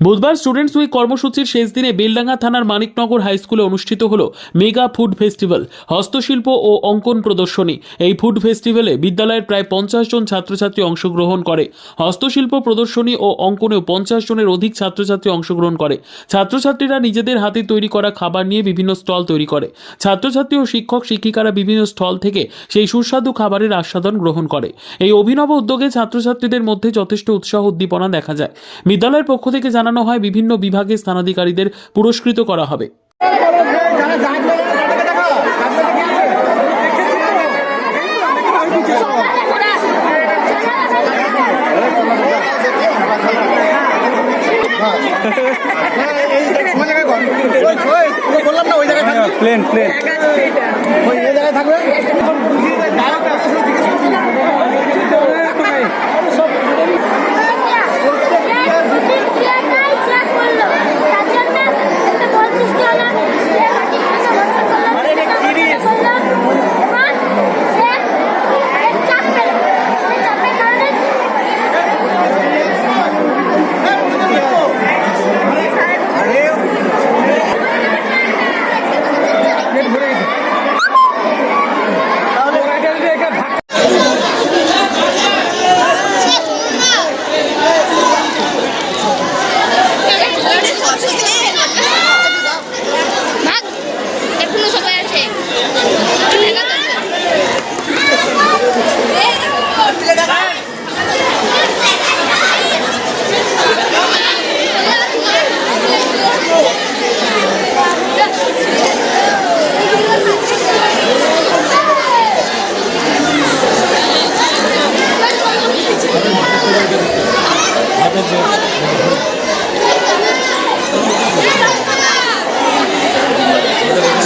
বুধবার students week কর্মসূচির শেষ দিনে বেলডাঙ্গা থানার মানিকনগর হাই স্কুলে অনুষ্ঠিত হল মেগা ফুড ফেস্টিভ্যাল, হস্তশিল্প ও অঙ্কন প্রদর্শনী। এই ফুড ফেস্টিভ্যালে বিদ্যালয়ের প্রায় 50 জন ছাত্রছাত্রী অংশগ্রহণ করে। হস্তশিল্প প্রদর্শনী ও অঙ্কনেও 50 জনের অধিক ছাত্রছাত্রী অংশগ্রহণ করে। ছাত্রছাত্রীরা নিজেদের হাতে তৈরি করা খাবার নিয়ে বিভিন্ন স্টল তৈরি করে। ছাত্রছাত্রী ও শিক্ষক শিক্ষিকারা বিভিন্ন স্টল থেকে সেই সুস্বাদু খাবারের আস্বাদন গ্রহণ করে। এই অভিনব উদ্যোগে ছাত্রছাত্রীদের মধ্যে যথেষ্ট উৎসাহ উদ্দীপনা দেখা যায়। বিদ্যালয়ের পক্ষ থেকে জানানো হয় বিভিন্ন বিভাগের স্থানাধিকারীদের পুরস্কৃত করা হবে। প্লেন ওই জায়গায় থাকবে।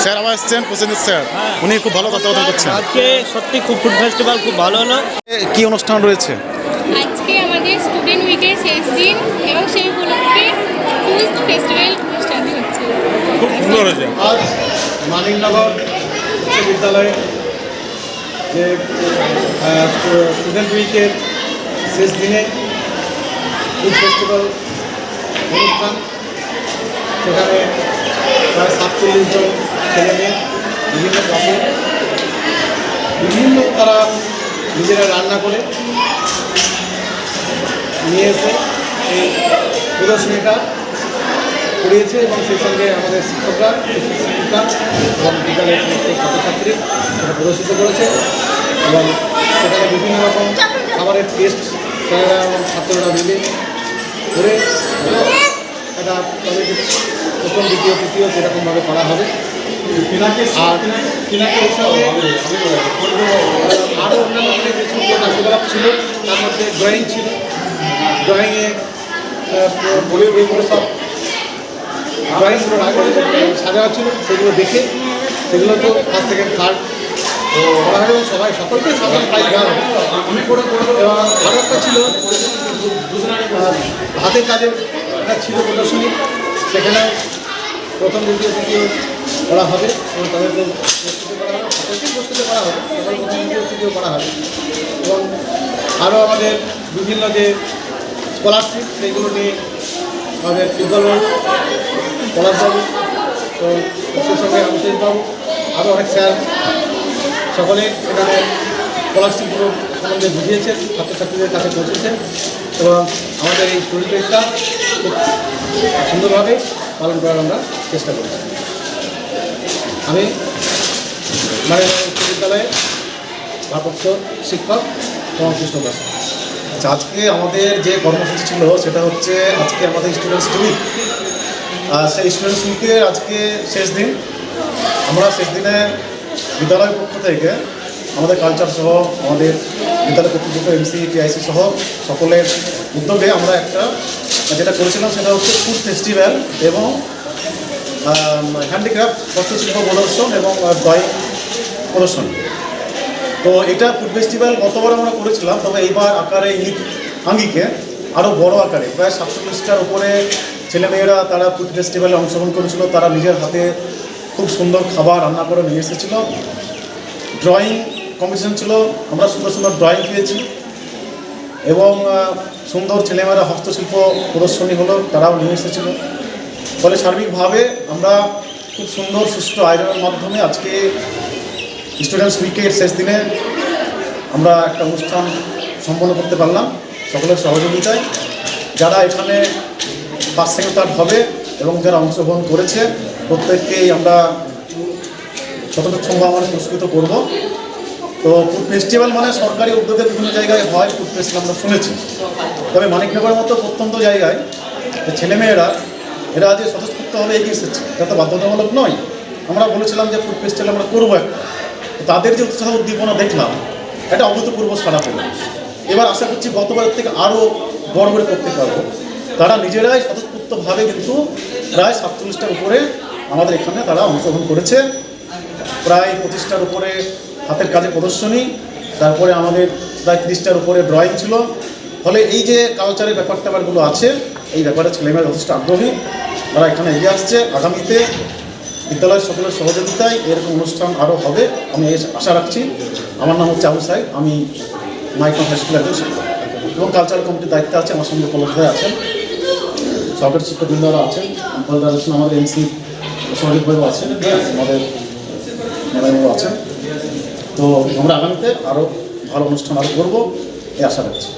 স্যার আবার এসছেন প্রসেনজিৎ স্যার, উনি খুব ভালো তত্ত্বাবধান করছেন। আজকে সত্যি খুব ফুড ফেস্টিভ্যাল খুব ভালো হলো। কি অনুষ্ঠান রয়েছে? আজকে আমাদের স্টুডেন্ট উইকের শেষ দিন এবং সেই উপলক্ষে ফুড ফেস্টিভ্যাল অনুষ্ঠান হচ্ছে। খুব সুন্দর হয়েছে। আজ মানিকনগর বিশ্ববিদ্যালয়ে যে স্টুডেন্ট উইকের শেষ দিনে ফুড ফেস্টিভ্যাল অনুষ্ঠান, সেখানে প্রায় 47 জন ছেলে মেয়ে বিভিন্ন ক্লাসে তারা নিজেরা রান্না করে নিয়ে এসে এই প্রদর্শনীটা করিয়েছে এবং সেই সঙ্গে আমাদের শিক্ষকরা শিক্ষিকা এবং বিদ্যালয়ের সমস্ত ছাত্রছাত্রী সেটা প্রদর্শিত করেছে এবং সেখানে বিভিন্ন রকম খাবারের টেস্ট স্যারেরা এবং ছাত্ররা মিলে করে একটা তাদেরকে প্রথম দ্বিতীয় তৃতীয় সেরকমভাবে করা হবে। আর এই সঙ্গে আরও অন্যান্য যে সমস্ত কার্যকলাপ ছিল তার মধ্যে ড্রয়িং ছিল। ড্রয়িংয়ে এগুলো সব ড্রয়িংগুলো সাজানো ছিল, সেগুলো দেখে সেগুলো তো ফার্স্ট সেকেন্ড থার্ড করা হবে এবং সকলকে সাধারণ প্রাইজ দেওয়া হবে। এবং আরও একটা ছিল হাতের কাজের একটা ছিল প্রদর্শনী, সেখানে প্রথম দ্বিতীয় তৃতীয় করা হবে এবং তাদেরকে প্রস্তুত করা হবে, সকলকে প্রথম দ্বিতীয় তৃতীয় করা হবে। এবং আরও আমাদের বিভিন্ন যে স্কলারশিপ সেইগুলো নিয়ে আমাদের ফুটবল পলাশবাবু তো সেই সঙ্গে অভিষেকবাবু আরও অনেক স্যার সকলে এখানে স্কলারশিপগুলো সম্বন্ধে বুঝিয়েছেন, ছাত্রছাত্রীদের কাছে পৌঁছেছেন এবং আমাদের এই স্টুডেন্টটা খুব সুন্দরভাবে পালন করার আমরা চেষ্টা করছি। আমি মানে বিশ্ববিদ্যালয়ে ভারপ্রাপ্ত শিক্ষক এবং কৃষ্ণ দাস। আজকে আমাদের যে কর্মসূচি ছিল সেটা হচ্ছে আজকে আমাদের স্টুডেন্টস উইক। সেই স্টুডেন্টস উইকের আজকে শেষ দিন। আমরা শেষ দিনে বিদ্যালয়ের পক্ষ থেকে আমাদের কালচার সহ আমাদের বিদ্যালয় কর্তৃপক্ষ এমসি টিআইসি সহ সকলের উদ্যোগে আমরা একটা যেটা করেছিলাম সেটা হচ্ছে ফুড ফেস্টিভ্যাল এবং হ্যান্ডিক্রাফট হস্তশিল্প প্রদর্শন এবং ড্রয়িং প্রদর্শনী। তো এটা ফুড ফেস্টিভ্যাল গতবার আমরা করেছিলাম, তবে এইবার আকারে আঙ্গিকে আরও বড় আকারে প্রায় 47টার উপরে ছেলেমেয়েরা তারা ফুড ফেস্টিভ্যালে অংশগ্রহণ করেছিল। তারা নিজের হাতে খুব সুন্দর খাবার রান্না করে নিয়ে এসেছিল। ড্রয়িং কম্পিটিশন ছিল, আমরা সুন্দর সুন্দর ড্রয়িং পেয়েছি এবং সুন্দর ছেলেমেয়েরা হস্তশিল্প প্রদর্শনী হলো, তারাও নিয়ে এসেছিল। ফলে সার্বিকভাবে আমরা খুব সুন্দর সুষ্ঠু আয়োজনের মাধ্যমে আজকে স্টুডেন্টস উইকের শেষ দিনে আমরা একটা অনুষ্ঠান সম্পন্ন করতে পারলাম সকলের সহযোগিতায়। যারা এখানে ফার্স্ট সেকেন্ড থার্ড হবে এবং যারা অংশগ্রহণ করেছে প্রত্যেককেই আমরা যতটুকু সম্ভব আমরা পুরস্কৃত করব। তো ফুড ফেস্টিভ্যাল মানে সরকারি উদ্যোগে বিভিন্ন জায়গায় হয় ফুড ফেস্টিভ্যাল আমরা শুনেছি, তবে মানিকনগরের মতো প্রত্যন্ত জায়গায় ছেলেমেয়েরা এরা যে স্বতঃস্ফূর্তভাবে এগিয়ে এসেছে, এটা তো বাধ্যতামূলক নয়। আমরা বলেছিলাম যে ফুড ফেস্টিভ্যাল আমরা করবো একটা, তাদের যে উৎসাহ উদ্দীপনা দেখলাম এটা অভূতপূর্ব সাড়া পেল। এবার আশা করছি গতবারের থেকে আরও বড় করে করতে পারবো। তারা নিজেরাই স্বতঃস্ফূর্তভাবে কিন্তু প্রায় 47টার উপরে আমাদের এখানে তারা অংশগ্রহণ করেছে। প্রায় 25টার উপরে হাতের কাজে প্রদর্শনী, তারপরে আমাদের প্রায় 30টার উপরে ড্রয়িং ছিল। ফলে এই যে কালচারের ব্যাপারগুলো আছে, এই ব্যাপারে ছেলেমেয়েরা যথেষ্ট আগ্রহী, তারা এখানে এগিয়ে আসছে। আগামীতে বিদ্যালয়ের সকলের সহযোগিতায় এরকম অনুষ্ঠান আরও হবে আমি আশা রাখছি। আমার নাম হচ্ছে আবু সাইদ, আমি মাইকন হাই স্কুলের একজন শিক্ষক এবং কালচারাল কমিটির দায়িত্বে আছে। আমার সঙ্গে উপলব্ধ আছেন সরকারি শিক্ষকবৃন্দরা আছেন, আমাদের এমসি সঞ্জিত ভাইও আছেন, আমাদের ম্যাডামও আছেন। তো আমরা আগামীতে আরও ভালো অনুষ্ঠান আরও করবো এই আশা রাখছি।